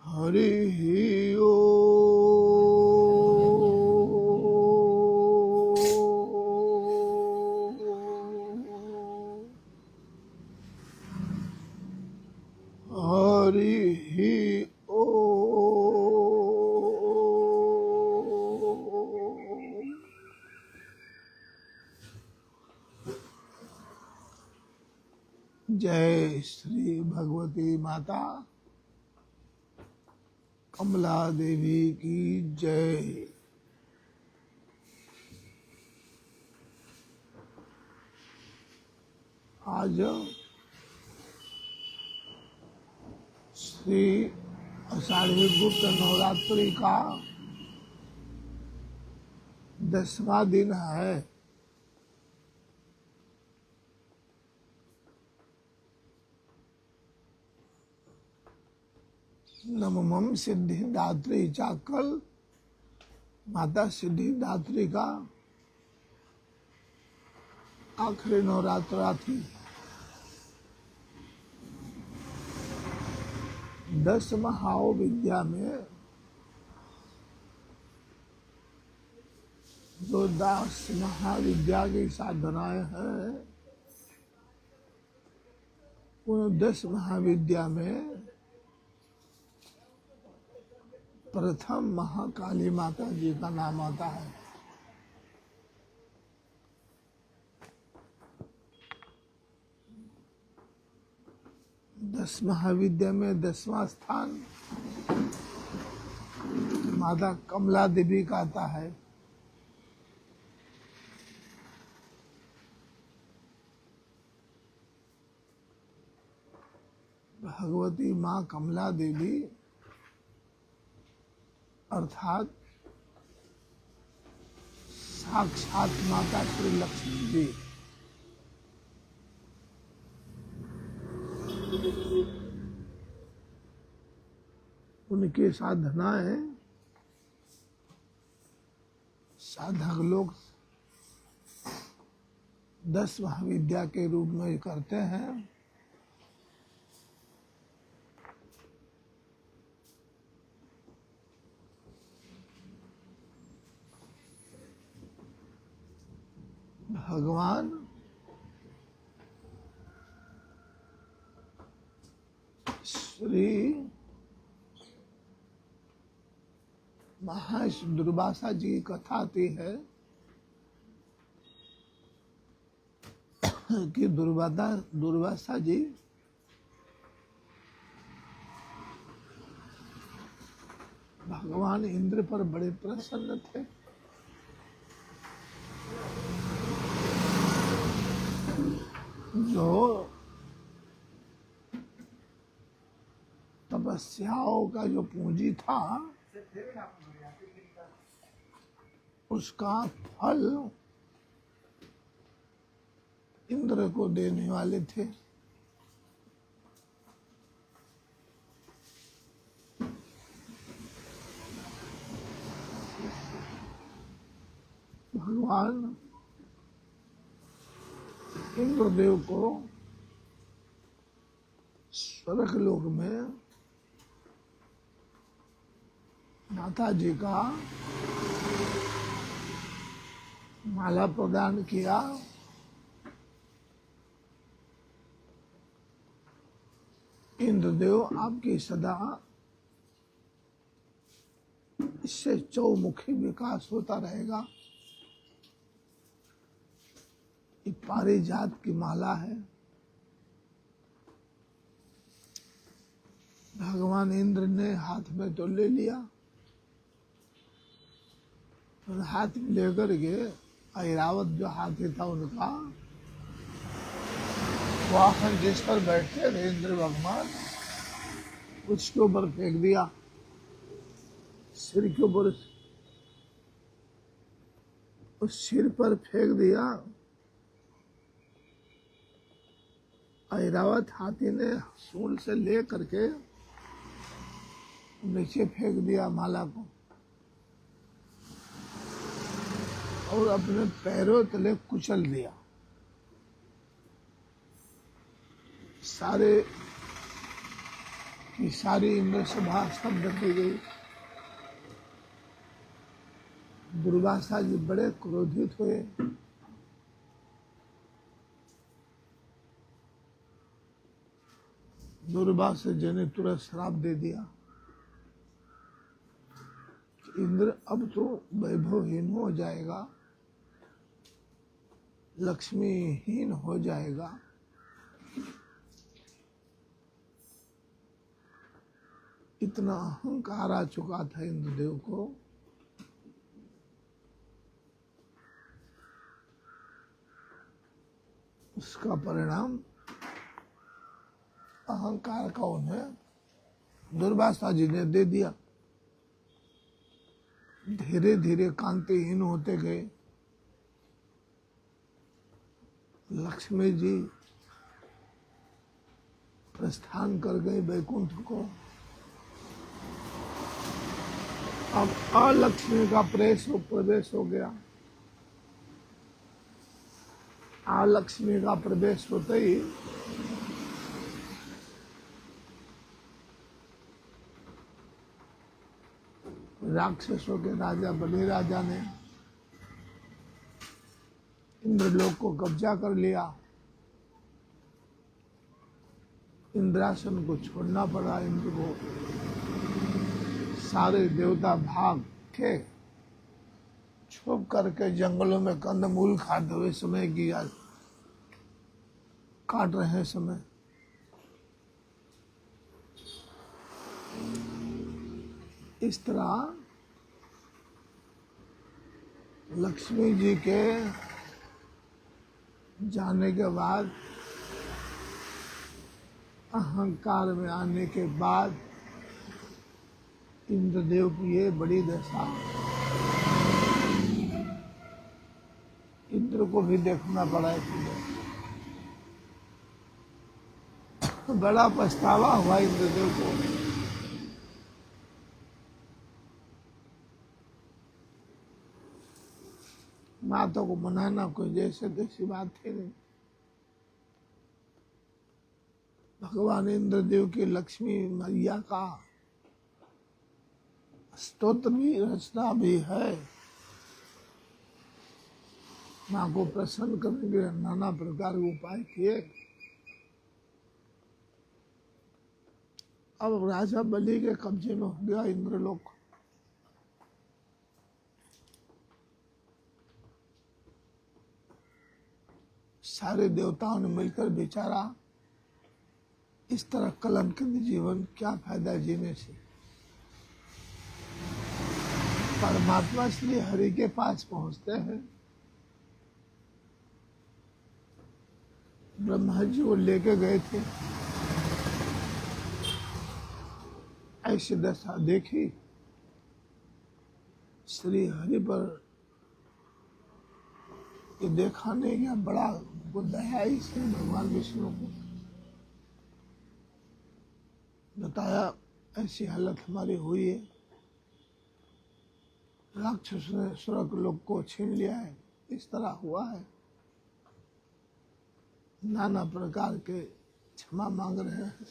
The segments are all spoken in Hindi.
हरि ओ हरि ओ जय श्री भगवती माता कमला देवी की जय। आज श्री आषाढ़ी गुप्त नवरात्रि का 10वां दिन है। नममम सिद्धिदात्री चा कल माता सिद्धिदात्री का आखिरी नवरात्रा थी। 10 महाविद्या में जो 10 महाविद्या की साधनाएं हैं, उन 10 महाविद्या में प्रथम महाकाली माता जी का नाम आता है। दस महाविद्या में 10वां स्थान माता कमला देवी का आता है। भगवती माँ कमला देवी अर्थात साक्षात माता श्री लक्ष्मी जी उनकी साधनाएं साधक लोग 10 महाविद्या के रूप में करते हैं। भगवान श्री महर्षि दुर्वासा जी की कथा आती है कि दुर्वासा जी भगवान इंद्र पर बड़े प्रसन्न थे। जो तपस्याओं का जो पूंजी था उसका फल इंद्र को देने वाले थे। भगवान इंद्रदेव को स्वर्ग लोक में माता जी का माला प्रदान किया। इंद्रदेव आपकी सदा इससे चौमुखी विकास होता रहेगा। ये पारिजात की माला है। भगवान इंद्र ने हाथ में तो ले लिया और हाथ में लेकर के ऐरावत जो हाथी था उनका वाहन जिस पर बैठे थे इंद्र भगवान उसके ऊपर फेंक दिया, सिर के ऊपर, उस सिर पर फेंक दिया। ऐरावत हाथी ने सूंड से ले करके नीचे फेंक दिया माला को और अपने पैरों तले कुचल दिया। सारे की सारी इंद्र सभा स्तब्ध की गई। दुर्वासा जी बड़े क्रोधित हुए। दुर्वासा जी ने तुरंत श्राप दे दिया, इंद्र अब तो वैभवहीन हो जाएगा, लक्ष्मीहीन हो जाएगा। इतना अहंकार आ चुका था इंद्रदेव को। उसका परिणाम अहंकार का उन्हें दुर्वासा जी ने दे दिया। धीरे धीरे कांतिहीन होते गए। लक्ष्मी जी प्रस्थान कर गए वैकुंठ को। अब अलक्ष्मी का प्रवेश हो गया। अलक्ष्मी का प्रवेश होते ही राक्षसों के राजा बलि राजा ने इंद्रलोक को कब्जा कर लिया। इंद्रासन को छोड़ना पड़ा इंद्र को। सारे देवता भाग के छुप करके जंगलों में कंदमूल खाते हुए समय की काट रहे हैं समय। इस तरह लक्ष्मी जी के जाने के बाद, अहंकार में आने के बाद इंद्रदेव की ये बड़ी दशा। इंद्र को भी देखना पड़ा इसलिए बड़ा पछतावा हुआ इंद्रदेव को। माता को मनाना कोई जैसे तैसी बात थी नहीं। भगवान इंद्रदेव की लक्ष्मी मैया का स्तोत्र भी रचना भी है। माँ को प्रसन्न करने के नाना प्रकार के उपाय किए। अब राजा बलि के कब्जे में हो गया इंद्रलोक। सारे देवताओं ने मिलकर विचारा, इस तरह कलंकित जीवन क्या फायदा जीने से। परमात्मा इसलिए हरि के पास पहुंचते हैं। ब्रह्मा जी को लेके गए थे, ऐसी दशा देखी। श्री हरि पर ये देखा नहीं क्या बड़ा वो दया इसने भगवान विष्णु को बताया, ऐसी हालत हमारी हुई है। राक्षस ने स्वर्ग लोक को छीन लिया है, इस तरह हुआ है। नाना प्रकार के क्षमा मांग रहे हैं।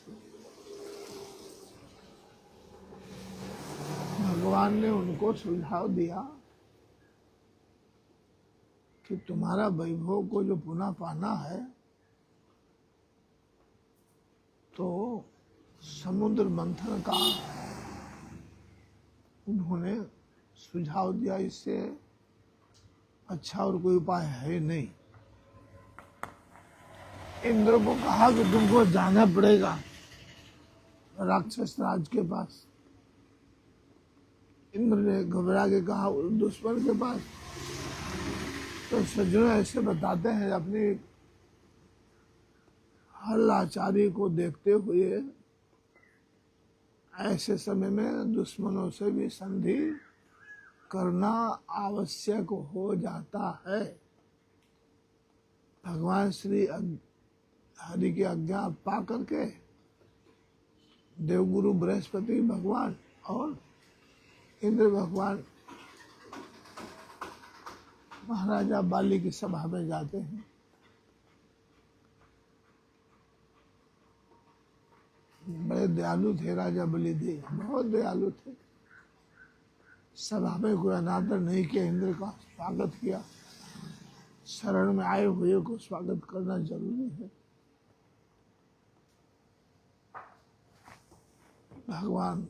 भगवान ने उनको सुझाव दिया कि तुम्हारा वैभव को जो पुनः पाना है तो समुद्र मंथन का उन्होंने सुझाव दिया। इससे अच्छा और कोई उपाय है नहीं। इंद्र को कहा कि तुमको जाना पड़ेगा राक्षस राज के पास। इंद्र ने घबरा के कहा दुश्मन के पास। तो सज्जन ऐसे बताते हैं, अपनी हर लाचारी को देखते हुए ऐसे समय में दुश्मनों से भी संधि करना आवश्यक हो जाता है। भगवान श्री हरि की आज्ञा पा करके देवगुरु बृहस्पति भगवान और इंद्र भगवान महाराजा बाली की सभा में जाते हैं। बड़े दयालु थे राजा बलिदेव, बहुत दयालु थे। सभा में कोई अनादर नहीं किया, इंद्र का स्वागत किया। शरण में आए हुए को स्वागत करना जरूरी है। भगवान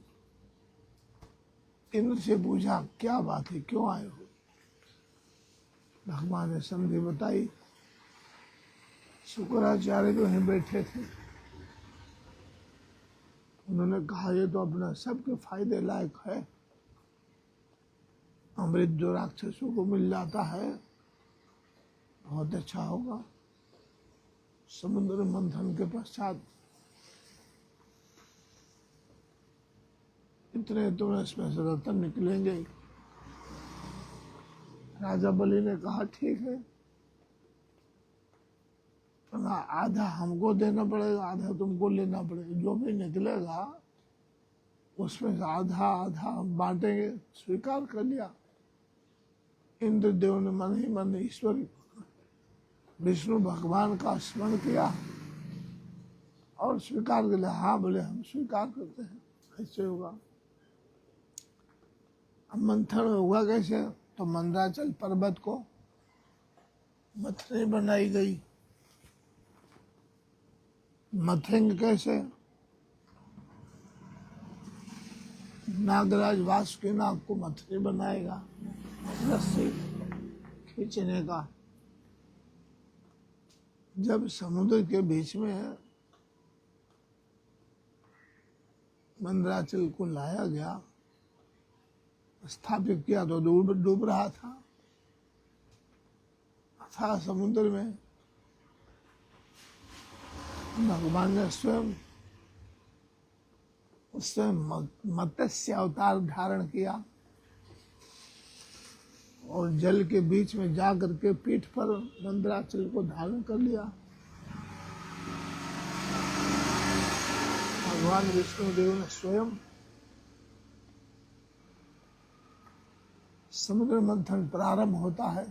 इंद्र से पूछा क्या बात है, क्यों आए हो? भगवान ने समझी बताई। शुक्राचार्य जो वहीं बैठे थे, उन्होंने कहा ये तो अपना सबके फायदे लायक है। अमृत जो राक्षसों को मिल जाता है बहुत अच्छा होगा। समुद्र मंथन के पश्चात इतने तो इसमें से रत्न निकलेंगे। राजा बलि ने कहा ठीक है, आधा हमको देना पड़ेगा, आधा तुमको लेना पड़ेगा। जो भी निकलेगा उसमें से आधा आधा हम बांटेंगे। स्वीकार कर लिया। इंद्रदेव ने मन ही मन ईश्वर विष्णु भगवान का स्मरण किया और स्वीकार कर लिया। हाँ बोले, हम स्वीकार करते हैं, ऐसे होगा। अब मंथन हुआ कैसे? तो मंदराचल पर्वत को मथनी बनाई गई। मथेंगे कैसे? नागराज वासुकी नाग को मथनी बनाएगा, रस्सी खींचने का। जब समुद्र के बीच में मंदराचल को लाया गया, स्थापित किया तो डूब रहा था अथाह समुद्र में। भगवान ने स्वयं उससे मत्स्य अवतार धारण किया और जल के बीच में जा करके पीठ पर मंदराचल को धारण कर लिया। भगवान विष्णुदेव ने स्वयं समुद्र मंथन प्रारंभ होता है।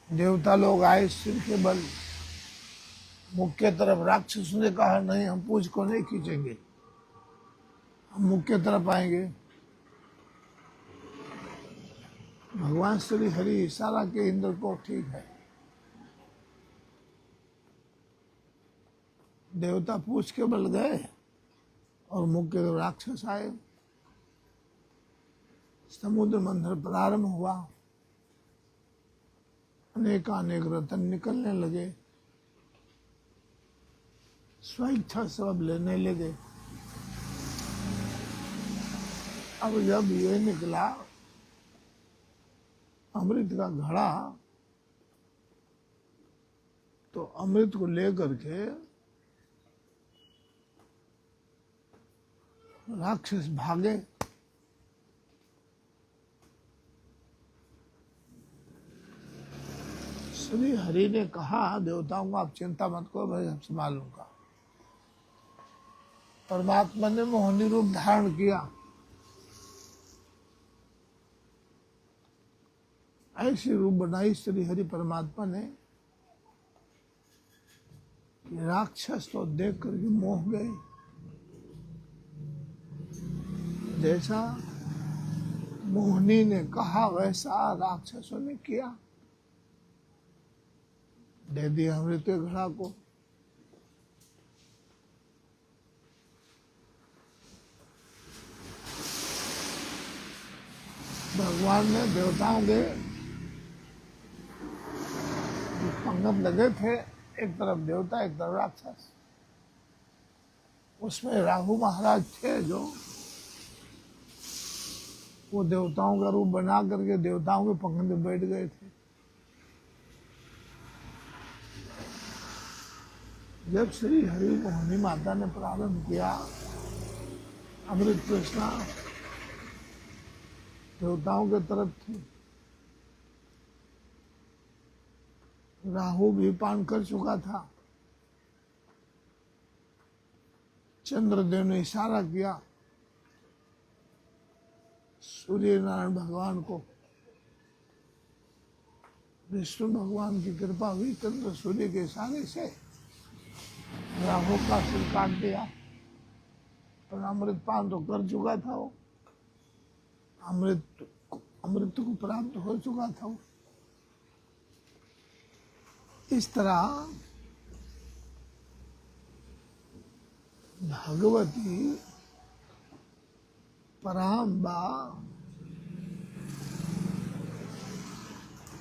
देवता लोग आए सिर के बल, मुख के तरफ। राक्षसों ने कहा नहीं, हम पूंछ को नहीं खींचेंगे, हम मुख के तरफ आएंगे। भगवान श्री हरि इशारा के इंद्र को ठीक है। देवता पूछ के बल गए और मुख के तरफ राक्षस आए। समुद्र मंथन प्रारंभ हुआ। अनेक रत्न निकलने लगे, स्वेच्छा सब लेने लगे। अब जब ये निकला अमृत का घड़ा, तो अमृत को लेकर के राक्षस भागे। श्री हरि ने कहा देवताओं को आप चिंता मत करो, मैं सब संभाल लूंगा। परमात्मा ने मोहिनी रूप धारण किया। ऐसी रूप बनाई श्री हरि परमात्मा ने कि राक्षस तो देख करके मोह गए। जैसा मोहिनी ने कहा वैसा राक्षसों ने किया, दे दिया अमृत के घड़ा को। भगवान ने देवताओं के पंगत लगे थे, एक तरफ देवता एक तरफ राक्षस। उसमें राहु महाराज थे जो वो देवताओं का रूप बना करके देवताओं के पंगत में बैठ गए थे। जब श्री हरि मोहिनी माता ने प्रारंभ किया अमृत कृष्णा, देवताओं के तरफ थे। राहु भी पान कर चुका था। चंद्रदेव ने इशारा किया सूर्य नारायण भगवान को, विष्णु भगवान की कृपा हुई, चंद्र सूर्य के इशारे से राहु का सिर काट दिया। पर अमृत पान तो कर चुका था वो, अमृत को प्राप्त हो चुका था वो। इस तरह भगवती पराम्बा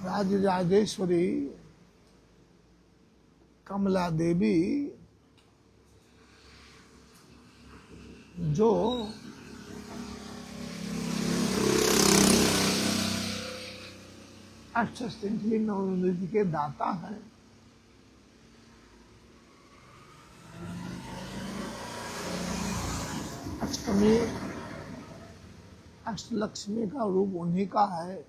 राजराजेश्वरी कमला देवी जो अष्टसिद्धि नवनिधि के दाता हैं, अष्टमी अष्टलक्ष्मी का रूप उन्हीं का है।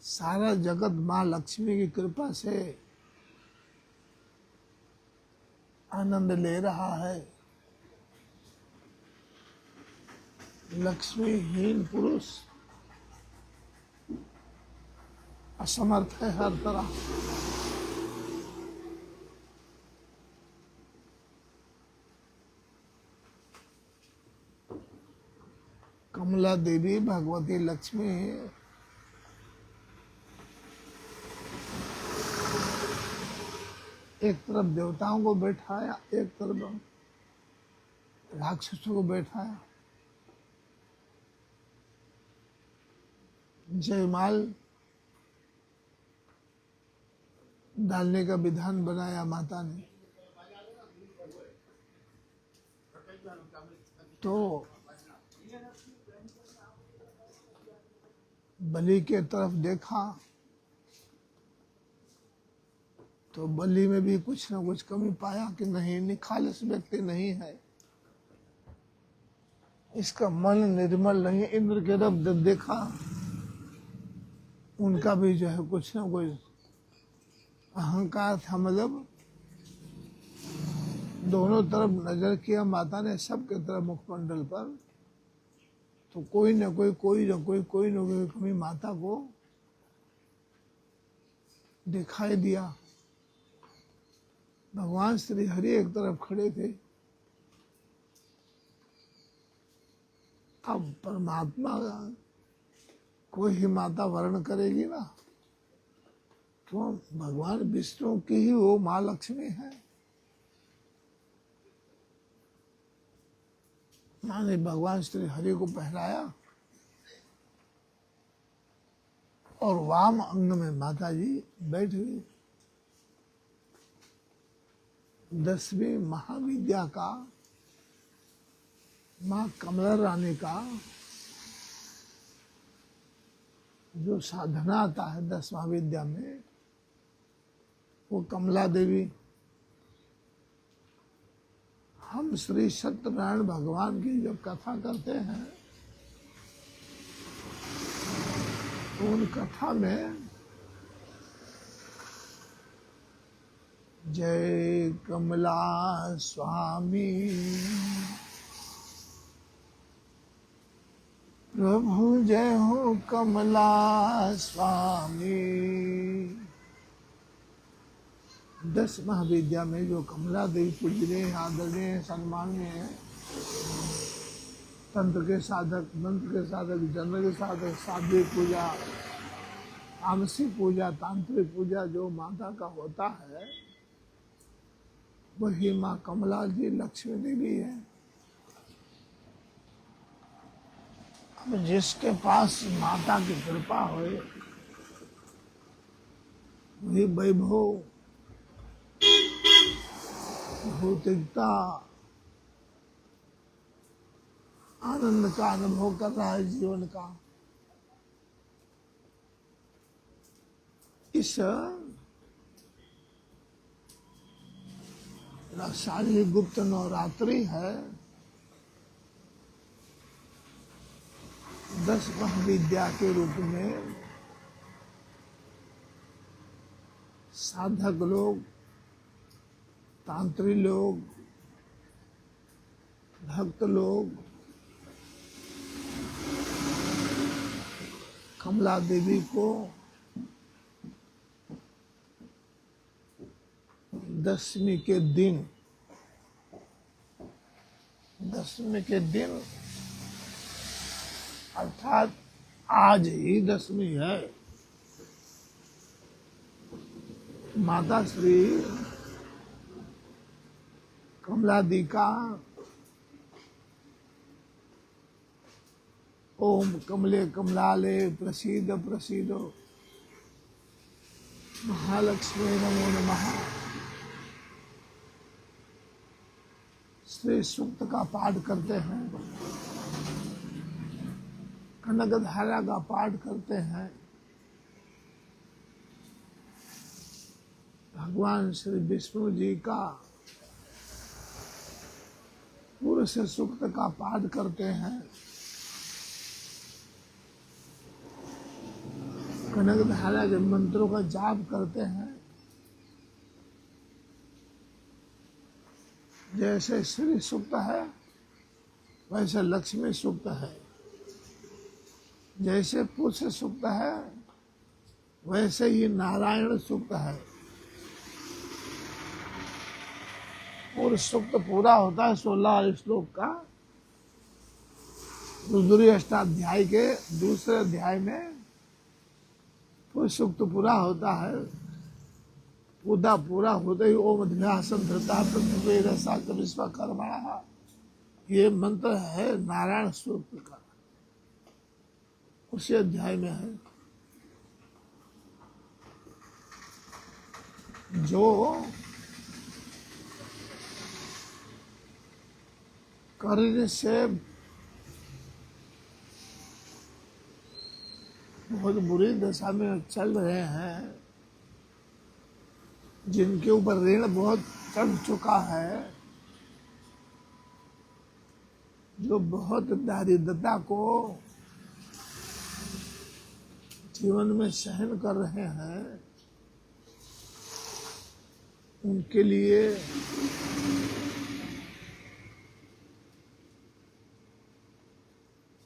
सारा जगत माँ लक्ष्मी की कृपा से आनंद ले रहा है। लक्ष्मीहीन पुरुष असमर्थ है हर तरह। कमला देवी भगवती लक्ष्मी एक तरफ देवताओं को बैठाया, एक तरफ राक्षसों को बैठाया। जयमाल डालने का विधान बनाया माता ने। तो बलि के तरफ देखा तो बलि में भी कुछ न कुछ कमी पाया कि नहीं, निखालस व्यक्ति नहीं है, इसका मन निर्मल नहीं। इंद्र के तरफ जब देखा उनका भी जो है कुछ न कुछ अहंकार था, मतलब दोनों तरफ नजर किया माता ने, सबके तरफ मुखमंडल पर, तो कोई न कोई कमी माता को दिखाई दिया। भगवान श्री हरि एक तरफ खड़े थे। अब परमात्मा को ही माता वर्ण करेगी ना, तो भगवान विष्णु की ही वो माँ लक्ष्मी है। माँ ने भगवान श्री हरि को पहनाया और वाम अंग में माता जी बैठ गई। 10वीं महाविद्या का, माँ कमला रानी का जो साधना आता है 10 महाविद्या में, वो कमला देवी। हम श्री सत्यनारायण भगवान की जब कथा करते हैं तो उन कथा में जय कमला स्वामी प्रभु, जय हो कमला स्वामी। 10 महाविद्या में जो कमला देवी पूजनीय, आदरणीय, सम्माननीय है, तंत्र के साधक, मंत्र के साधक, जन्म के साधक, साध्वी पूजा, तामसिक पूजा, तांत्रिक पूजा जो माता का होता है, वही माँ कमला जी लक्ष्मी देवी है। अब जिसके पास माता की कृपा हो, वही वैभव, भौतिकता, आनंद का अनुभव कर रहा है जीवन का। इस सारी गुप्त नवरात्रि है, 10 महाविद्या के रूप में साधक लोग तांत्री लोग, भक्त लोग कमला देवी को दशमी के दिन अर्थात आज ही दशमी है, माता श्री कमला दी का ओम कमले कमलाले प्रसीद प्रसीदो महालक्ष्मी नमो नमः श्री सूक्त का पाठ करते हैं, कनकधारा का पाठ करते हैं, भगवान श्री विष्णु जी का पुरुष सूक्त का पाठ करते हैं, कनकधारा के मंत्रों का जाप करते हैं। जैसे श्री सूक्त है वैसे लक्ष्मी सूक्त है, जैसे पुरुष सूक्त है वैसे ही नारायण सूक्त है। और सूक्त पूरा होता है 16 श्लोक का। रुद्री अष्टाध्याय के दूसरे अध्याय में पुरुष सूक्त पूरा होता है। पूरा होते ही ओम अध्यासन धृता पृथ्वी रसा विश्वकर्मणः, ये मंत्र है नारायण सूक्त का, उसी अध्याय में है। जो करने से बहुत बुरी दशा में चल रहे हैं, जिनके ऊपर ऋण बहुत चढ़ चुका है, जो बहुत दारिद्रता को जीवन में सहन कर रहे हैं, उनके लिए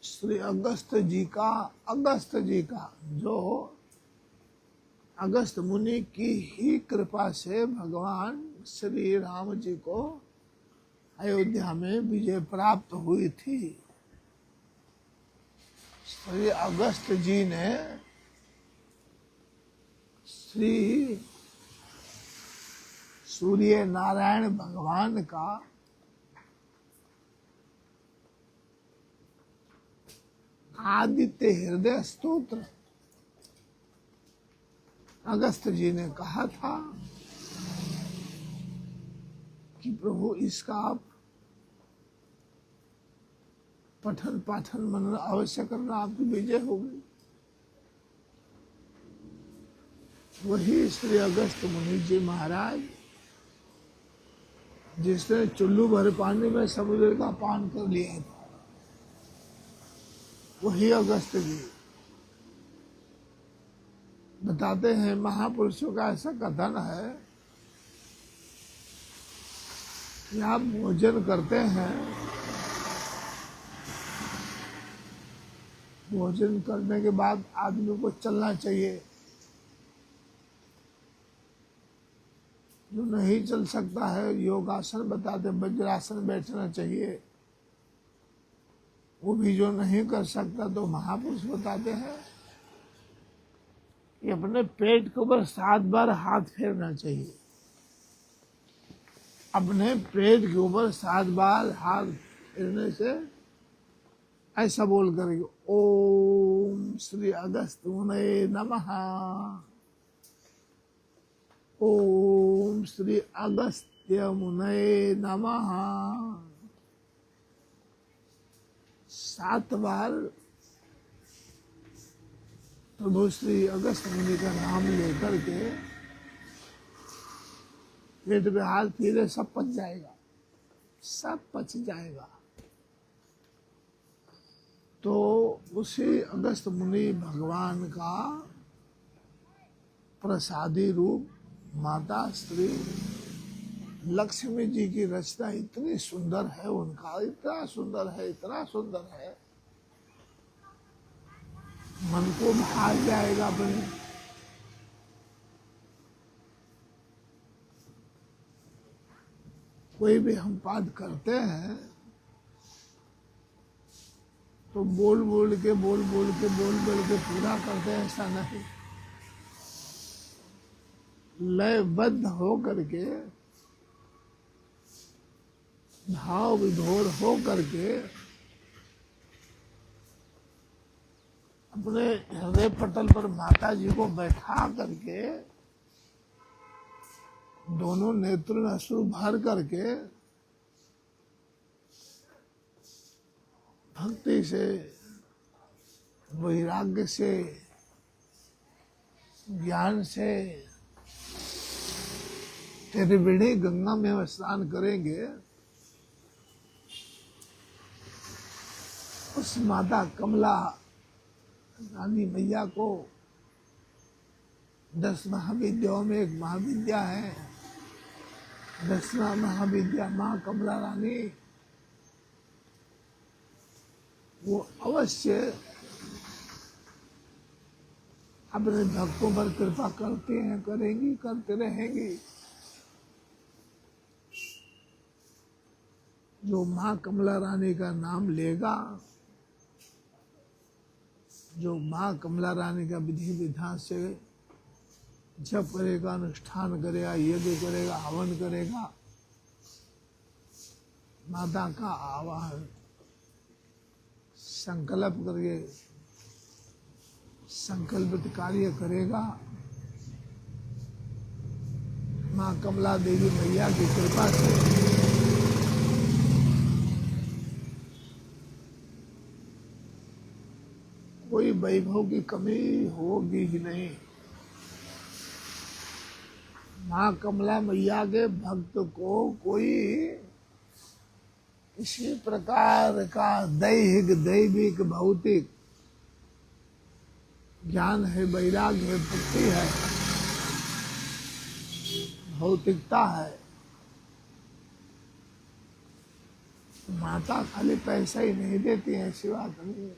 श्री अगस्त जी का जो अगस्त मुनि की ही कृपा से भगवान श्री राम जी को अयोध्या में विजय प्राप्त हुई थी। श्री अगस्त जी ने श्री सूर्य नारायण भगवान का आदित्य हृदय स्तोत्र अगस्त जी ने कहा था कि प्रभु इसका आप पठन पाठन मनन अवश्य करना, आपकी विजय होगी। वही श्री अगस्त मुनि जी महाराज जिसने चुल्लू भर पानी में समुद्र का पान कर लिया था, वही अगस्त जी बताते हैं। महापुरुषों का ऐसा कथन है कि आप भोजन करते हैं, भोजन करने के बाद आदमी को चलना चाहिए। जो नहीं चल सकता है योगासन बताते, वज्रासन बैठना चाहिए। वो भी जो नहीं कर सकता तो महापुरुष बताते हैं कि अपने पेट के ऊपर 7 बार हाथ फेरना चाहिए। अपने पेट के ऊपर 7 बार हाथ फेरने से ऐसा बोल कर ओम श्री अगस्त मुने नमः, ओम श्री अगस्त्य मुने नमः 7 बार प्रभु श्री अगस्त मुनि का नाम लेकर के पेट पे हाथ फेरे, सब पच जाएगा, सब पच जाएगा। तो उसी अगस्त मुनि भगवान का प्रसादी रूप माता श्री लक्ष्मी जी की रचना इतनी सुंदर है, उनका इतना सुंदर है, इतना सुंदर है, मन को भा जाएगा अपने। कोई भी हम पाठ करते हैं तो बोल बोल के पूरा करते हैं, ऐसा नहीं। लयबद्ध हो करके, भाव विभोर हो करके अपने हृदय पटल पर माता जी को बैठा करके दोनों नेत्र में अश्रु भर करके भक्ति से, वैराग्य से, ज्ञान से त्रिवेणी गंगा में स्नान करेंगे, उस माता कमला रानी मैया को 10 महाविद्याओं में एक महाविद्या है, 10वां महाविद्या माँ कमला रानी, वो अवश्य अपने भक्तों पर कृपा करते हैं, करेंगी, करते रहेंगी। जो माँ कमला रानी का नाम लेगा, जो माँ कमला रानी का विधि विधान से जप करेगा, अनुष्ठान करेगा, यज्ञ करेगा, हवन करेगा, माता का आवाहन संकल्प करके संकल्पित कार्य करेगा, माँ कमला देवी मैया की कृपा से कोई वैभव की कमी होगी ही नहीं। माँ कमला मैया के भक्त को कोई किसी प्रकार का दैहिक, दैविक, भौतिक ज्ञान है, वैराग्य है, भक्ति है, भौतिकता है, माता खाली पैसा ही नहीं देती है, ऐसी बात नहीं है।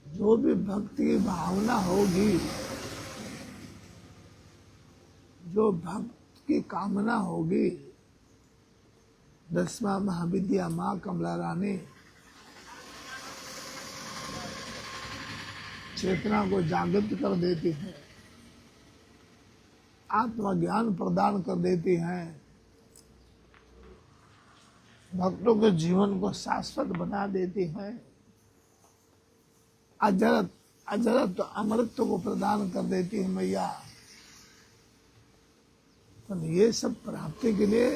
जो भी भक्ति की भावना होगी, जो भक्त की कामना होगी, 10वां महाविद्या माँ कमला रानी चेतना को जागृत कर देती है, आत्मज्ञान प्रदान कर देती हैं, भक्तों के जीवन को शाश्वत बना देती हैं, अजरत अमृत को प्रदान कर देती है मैया। तो ये सब प्राप्ति के लिए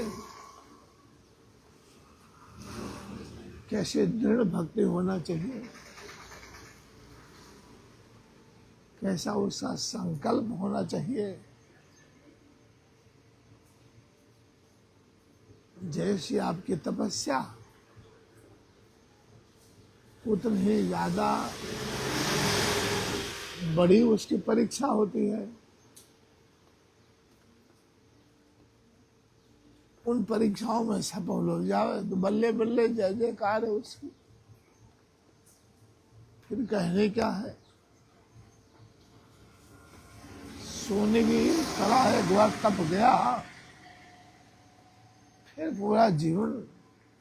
कैसे दृढ़ भक्ति होना चाहिए, कैसा उसका संकल्प होना चाहिए। जैसी आपकी तपस्या उतनी ही ज्यादा बड़ी उसकी परीक्षा होती है। उन परीक्षाओं में सफल हो जाए तो बल्ले बल्ले जय जयकार है उसकी, फिर कहने क्या है। सोने की कड़ा है, द्वार तप गया, फिर पूरा जीवन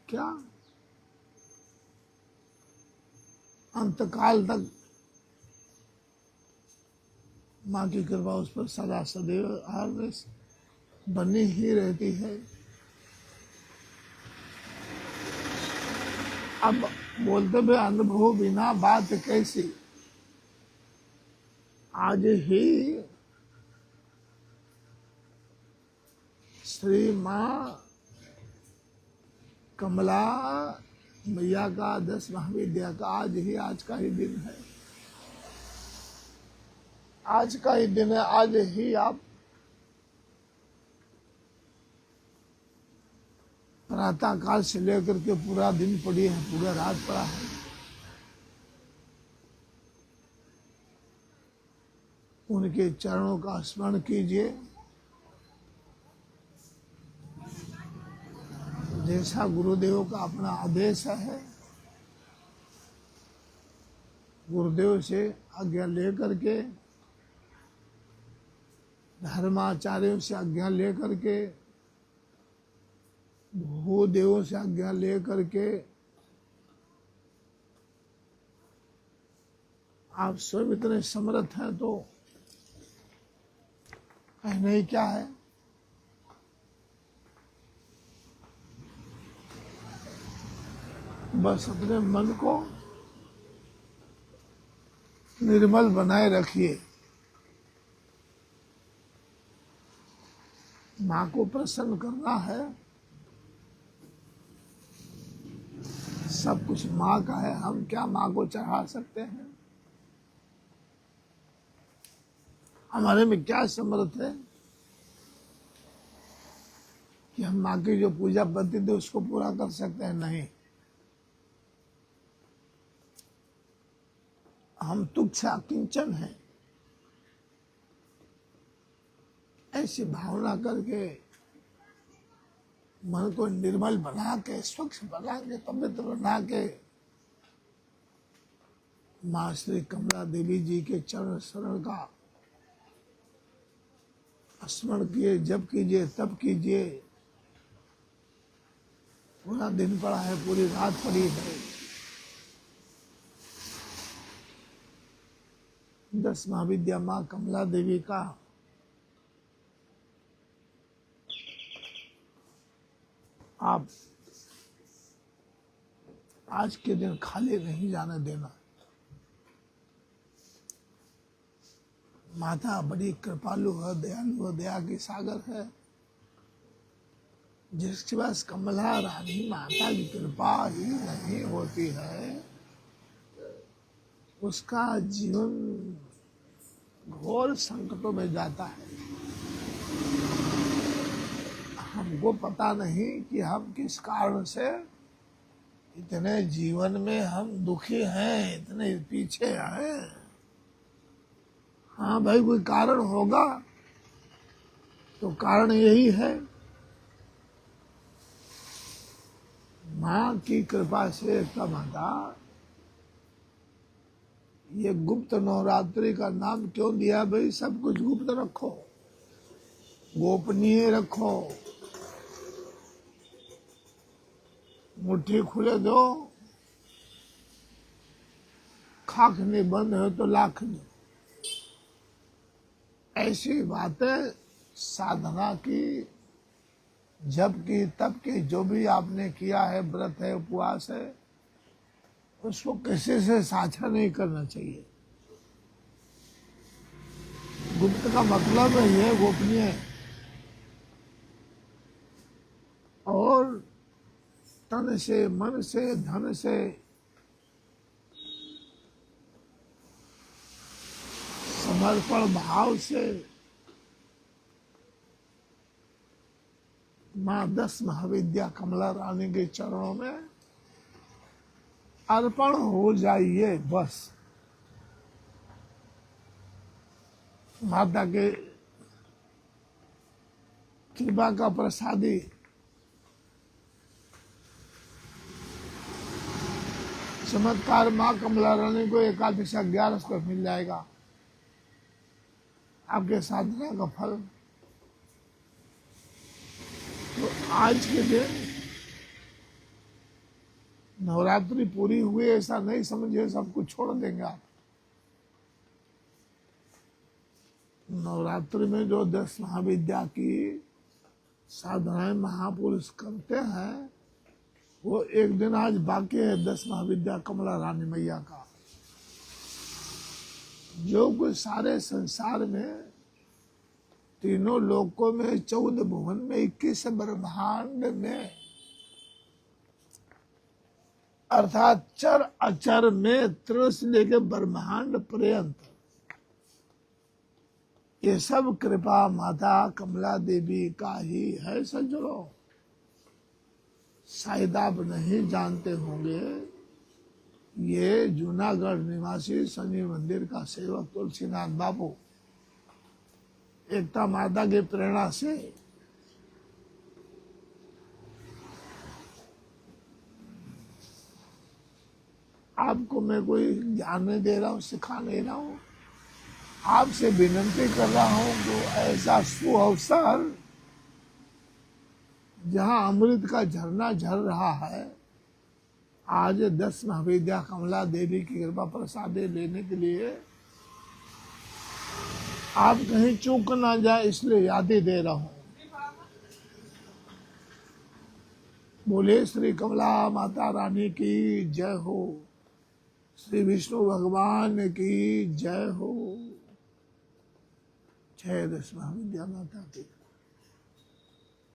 क्या अंतकाल तक माँ की कृपा उस पर सदा सदैव बनी ही रहती है। अब बोलते हुए अनुभव बिना बात कैसी, आज ही श्री माँ कमला मैया का 10 महाविद्या का आज का ही दिन है, आज का ही दिन है। आज ही आप प्रातः काल से लेकर के पूरा दिन पड़ी है, पूरा रात पड़ा है। उनके चरणों का स्मरण कीजिए, जैसा गुरुदेव का अपना आदेश है, गुरुदेव से आज्ञा लेकर के, धर्माचार्यों से आज्ञा लेकर के, भूदेवों से आज्ञा लेकर के आप स्वयं इतने समर्थ हैं तो कहने ही क्या है। बस अपने मन को निर्मल बनाए रखिए, माँ को प्रसन्न करना है। सब कुछ माँ का है, हम क्या माँ को चढ़ा सकते हैं? हमारे में क्या समर्थ है कि हम माँ की जो पूजा पद्धति थी उसको पूरा कर सकते हैं? नहीं, हम तुच्छ अकिंचन हैं। ऐसी भावना करके मन को निर्मल बना के, स्वच्छ बना के, पवित्र बना के माँ श्री कमला देवी जी के चरण शरण का स्मरण किए, जप कीजिए, तप कीजिए। पूरा दिन पड़ा है, पूरी रात पड़ी है, 10 महाविद्या माँ कमला देवी का आप आज के दिन खाली नहीं जाने देना। माता बड़ी कृपालु है, दयालु है, दया की सागर है। जिसके पास कमला रानी माता की कृपा ही नहीं होती है, उसका जीवन घोर संकटों में जाता है। हमको पता नहीं कि हम किस कारण से इतने जीवन में हम दुखी हैं, इतने पीछे हैं। हाँ भाई, कोई कारण होगा तो कारण यही है, माँ की कृपा से तब आता। ये गुप्त नवरात्रि का नाम क्यों दिया भाई? सब कुछ गुप्त रखो, गोपनीय रखो, मुट्ठी खुले दो, खाखनी बंद है तो लाखनी। ऐसी बातें साधना की, जप की, तप की, जो भी आपने किया है, व्रत है, उपवास है, उसको किसी से साझा नहीं करना चाहिए। गुप्त का मतलब है ये गोपनीय, और तन से, मन से, धन से समर्पण भाव से माँ 10 महाविद्या कमला रानी के चरणों में अर्पण हो जाइए। बस माता के कृपा का प्रसादी चमत्कार माँ कमला रानी को 11 को मिल जाएगा, आपके साधना का फल। तो आज के दिन नवरात्रि पूरी हुई ऐसा नहीं समझिए सब कुछ छोड़ देंगे आप। नवरात्रि में जो 10 महाविद्या की साधनाएं महापुरुष करते हैं, वो एक दिन आज बाकी है 10 महाविद्या कमला रानी मैया का। जो कुछ सारे संसार में, तीनों लोकों में, 14 भुवन में, 21 ब्रह्मांड में, अर्थात चर अचर में, तृण से लेकर ब्रह्मांड पर्यंत, ये सब कृपा माता कमला देवी का ही है। सज्जनों, शायद आप नहीं जानते होंगे, ये जूनागढ़ निवासी शनि मंदिर का सेवक तुलसीनाथ बाबू एकता माता की प्रेरणा से आपको मैं कोई ज्ञान नहीं दे रहा हूँ, सिखा नहीं रहा हूँ, आपसे विनती कर रहा हूँ कि ऐसा सुअवसर जहाँ अमृत का झरना झर रहा है, आज 10 महाविद्या कमला देवी की कृपा प्रसादे लेने के लिए आप कहीं चूक ना जाए, इसलिए यादें दे रहा हूँ। बोले श्री कमला माता रानी की जय हो, श्री विष्णु भगवान की जय हो, जय 10 महाविद्या माता की।